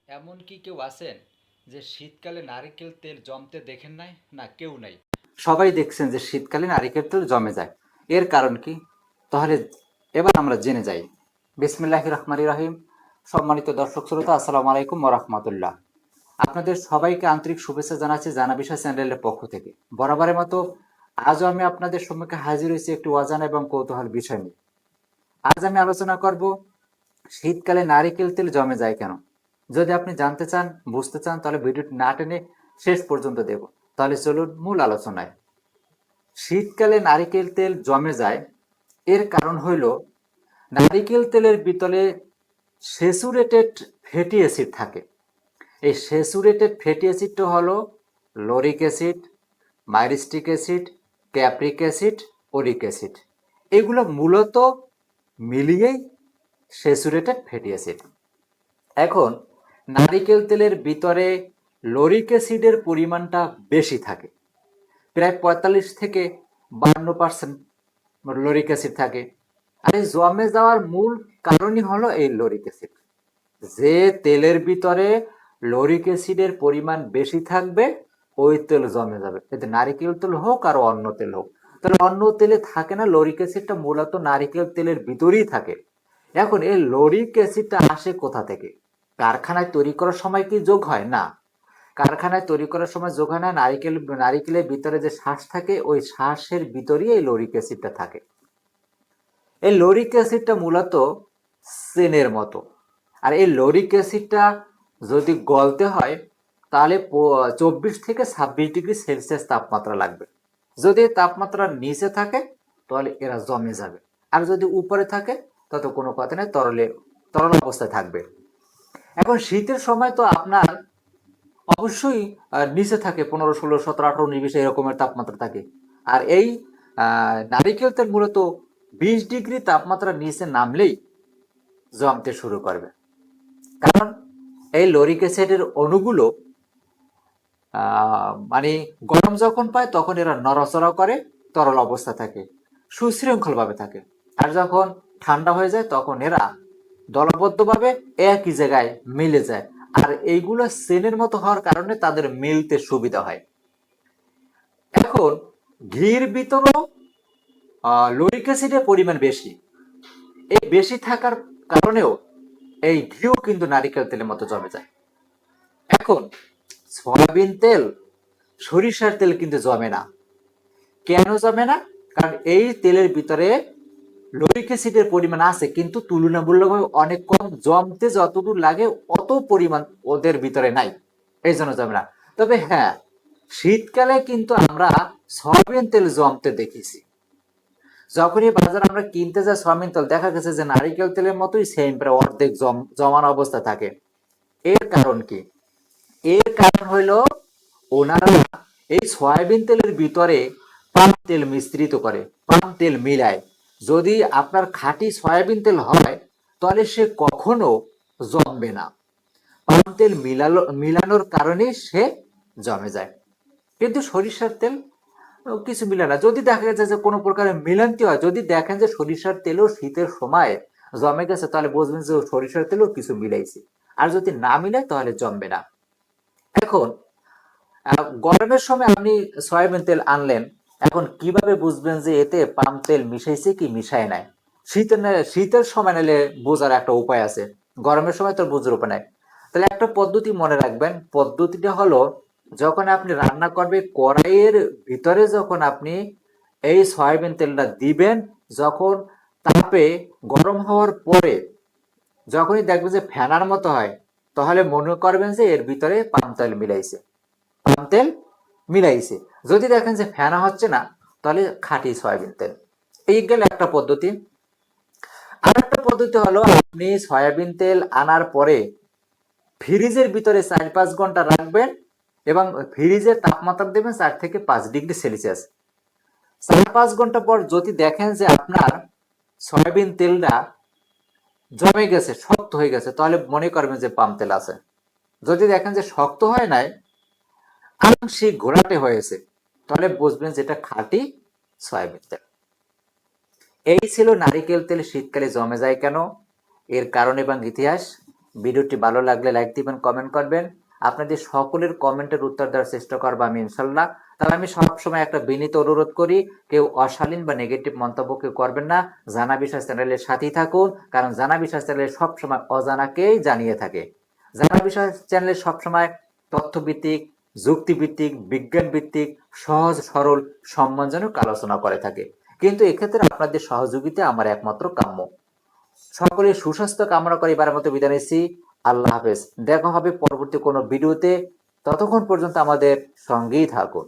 এমন কি কেউ আছেন যে শীতকালে নারিকেল তেল জমতে দেখেন নাই? না, কেউ নাই। সবাই দেখছেন যে শীতকালে নারিকেল তেল জমে যায়। এর কারণ কি? তাহলে এবার আমরা জেনে যাই। বিসমিল্লাহির রহমানির রহিম। সম্মানিত দর্শক শ্রোতা, আসসালামু আলাইকুম ওয়া রাহমাতুল্লাহ। আপনাদের সবাইকে আন্তরিক শুভেচ্ছা জানাচ্ছি জানা বিষয় চ্যানেলের পক্ষ থেকে। বরাবরের মতো আজও আমি আপনাদের সম্মুখে হাজির হয়েছি একটি অজানা এবং কৌতূহল বিষয় নিয়ে। আজ আমি আলোচনা করব শীতকালে নারিকেল তেল জমে যায় কেন। যদি আপনি জানতে চান, বুঝতে চান, তাহলে ভিডিওটি না টেনে শেষ পর্যন্ত দেব। তাহলে চলুন মূল আলোচনায়। শীতকালে নারিকেল তেল জমে যায় এর কারণ হইল নারিকেল তেলের ভিতরে স্যাচুরেটেড ফ্যাটি অ্যাসিড থাকে। এই স্যাচুরেটেড ফ্যাটি অ্যাসিডটা হলো lauric acid, myristic acid, capric acid, ওরিক অ্যাসিড। এগুলো মূলত মিলিয়েই স্যাচুরেটেড ফ্যাটি অ্যাসিড। এখন নারিকেল তেলের ভিতরে লরিক অ্যাসিডের পরিমাণটা বেশি থাকে, প্রায় 45 থেকে 52% লরিক অ্যাসিড থাকে। আর এই জমে যাওয়ার মূল কারণই হলো এই লরিক অ্যাসিড। যে তেলের ভিতরে লরিক অ্যাসিডের পরিমাণ বেশি থাকবে ওই তেল জমে যাবে, এতে নারিকেল তেল হোক আর অন্য তেল হোক। তাহলে অন্য তেলে থাকে না, লরিক অ্যাসিডটা মূলত নারিকেল তেলের ভিতরেই থাকে। এখন এই লরিক অ্যাসিডটা আসে কোথা থেকে? কারখানায় তৈরি করার সময় কি যোগ হয়? না, কারখানায় তৈরি করার সময় যোগ হয় না। নারিকেলের ভিতরে যে শ্বাস থাকে ওই শ্বাসের ভিতরেই এই লরিক অ্যাসিডটা থাকে। এই লরিক অ্যাসিডটা মূলত চেনের মতো। আর এই লরিক অ্যাসিডটা যদি গলতে হয় তাহলে 24 থেকে 26 ডিগ্রি সেলসিয়াস তাপমাত্রা লাগবে। যদি তাপমাত্রা নিচে থাকে তাহলে এরা জমে যাবে, আর যদি উপরে থাকে তত কোনো কথা নেই, তরল অবস্থায় থাকবে। এখন শীতের সময় তো আপনার অবশ্যই নিচে থাকে 15, 16, 17, 18, 19, 20 এরকমের তাপমাত্রা থাকে। আর এই নারিকেল তেল মূলত 20 ডিগ্রি তাপমাত্রা নিচে নামলেই জমতে শুরু করবে। কারণ এই লরিক অ্যাসিডের অণুগুলো মানে গরম যখন পায় তখন এরা নড়াচড়া করে, তরল অবস্থা থাকে, সুশৃঙ্খলভাবে থাকে। আর যখন ঠান্ডা হয়ে যায় তখন এরা দলবদ্ধভাবে একই জায়গায় মিলে যায়। আর এইগুলো চেনের মতো হওয়ার কারণে তাদের মিলতে সুবিধা হয়। এখন ঘির ভিতরেও লরিক অ্যাসিডের পরিমাণ বেশি। এই বেশি থাকার কারণেও এই ঘিও কিন্তু নারিকেল তেলের মতো জমে যায়। এখন সয়াবিন তেল, সরিষার তেল কিন্তু জমে না। কেন জমে না? কারণ এই তেলের ভিতরে লরিক অ্যাসিডের পরিমাণ আছে কিন্তু তুলনামূলকভাবে অনেক কম। জমতে যতটুকু লাগে অত পরিমাণ ওদের ভিতরে নাই, এই জন্য জমে না। তবে হ্যাঁ, শীতকালে কিন্তু আমরা সয়াবিন তেল জমতে দেখেছি। যখনই বাজারে আমরা কিনতে যাই সয়াবিন তেল, দেখা গেছে যে নারিকেল তেলের মতোই সেম প্রায় অর্ধেক জমানো অবস্থা থাকে। এর কারণ কি? এর কারণ হইলো ওনারা এই সয়াবিন তেলের ভিতরে পাম তেল মিশ্রিত করে, পাম তেল মিলায়। যদি আপনার খাঁটি সয়াবিন তেল হয় তাহলে সে কখনো জমবে না। পাম তেল মিলানোর কারণে সে জমে যায়। কিন্তু সরিষার তেল কিছু মিলে না। যদি দেখা যায় যে কোনো প্রকারের মিলান্তি হয়, যদি দেখেন যে সরিষার তেলও শীতের সময় জমে গেছে, তাহলে বুঝবেন যে সরিষার তেলও কিছু মিলাইছে। আর যদি না মিলায় তাহলে জমবে না। এখন গরমের সময় আপনি সয়াবিন তেল আনলেন, এখন কিভাবে বুঝবেন যে এতে পাম তেল মিশাইছে কি মিশায় নাই? শীতের সময় নিলে বোঝার একটা উপায় আছে, গরমের সময় তো বোঝার উপায় নাই। তাহলে একটা পদ্ধতি মনে রাখবেন। পদ্ধতিটা হলো, যখন আপনি রান্না করবে কড়াইয়ের ভিতরে যখন আপনি এই সয়াবিন তেলটা দিবেন, যখন তাপে গরম হওয়ার পরে যখনই দেখবেন যে ফেনার মতো হয়, তাহলে মনে করবেন যে এর ভিতরে পাম তেল মিলাইছে, পাম তেল মিলাইছে। যদি দেখেন যে ফেনা হচ্ছে না, তাহলে খাঁটি সয়াবিন তেল। এই গেল একটা পদ্ধতি। আর একটা পদ্ধতি হলো, আপনি সয়াবিন তেল আনার পরে ফ্রিজের ভিতরে 4-5 ঘন্টা রাখবেন এবং ফ্রিজের তাপমাত্রা দেবেন 4 থেকে 5 ডিগ্রি সেলসিয়াস। 4-5 ঘন্টা পর যদি দেখেন যে আপনার সয়াবিন তেলটা জমে গেছে, শক্ত হয়ে গেছে, তাহলে মনে করবেন যে পাম তেল আছে। যদি দেখেন যে শক্ত হয় নাই, আংশিক ঘোলাটে হয়েছে, তাহলে বুঝবেন যেটা খাঁটি সয়াবিন তেল। এই ছিল নারিকেল তেল শীতকালে জমে যায় কেন, এর কারণ এবং ইতিহাস। ভিডিওটি ভালো লাগলে লাইক দিবেন, কমেন্ট করবেন। আপনাদের সকলের কমেন্টের উত্তর দেওয়ার চেষ্টা করবো আমি ইনশাল্লাহ। তবে আমি সবসময় একটা বিনীত অনুরোধ করি, কেউ অশালীন বা নেগেটিভ মন্তব্য কেউ করবেন না। জানা বিষয় চ্যানেলের সাথেই থাকুন, কারণ জানা বিষয় চ্যানেল সবসময় অজানাকেই জানিয়ে থাকে। জানা বিষয় চ্যানেলে সবসময় তথ্যভিত্তিক, যুক্তিভিত্তিক, বিজ্ঞান ভিত্তিক, সহজ সরল, সম্মানজনক আলোচনা করে থাকে। কিন্তু এক্ষেত্রে আপনাদের সহযোগিতা আমার একমাত্র কাম্য। সকলের সুস্বাস্থ্য কামনা করে এবারের মতো বিদায় নিচ্ছি। আল্লাহ হাফেজ। দেখা হবে পরবর্তী কোনো ভিডিওতে। ততক্ষণ পর্যন্ত আমাদের সঙ্গেই থাকুন।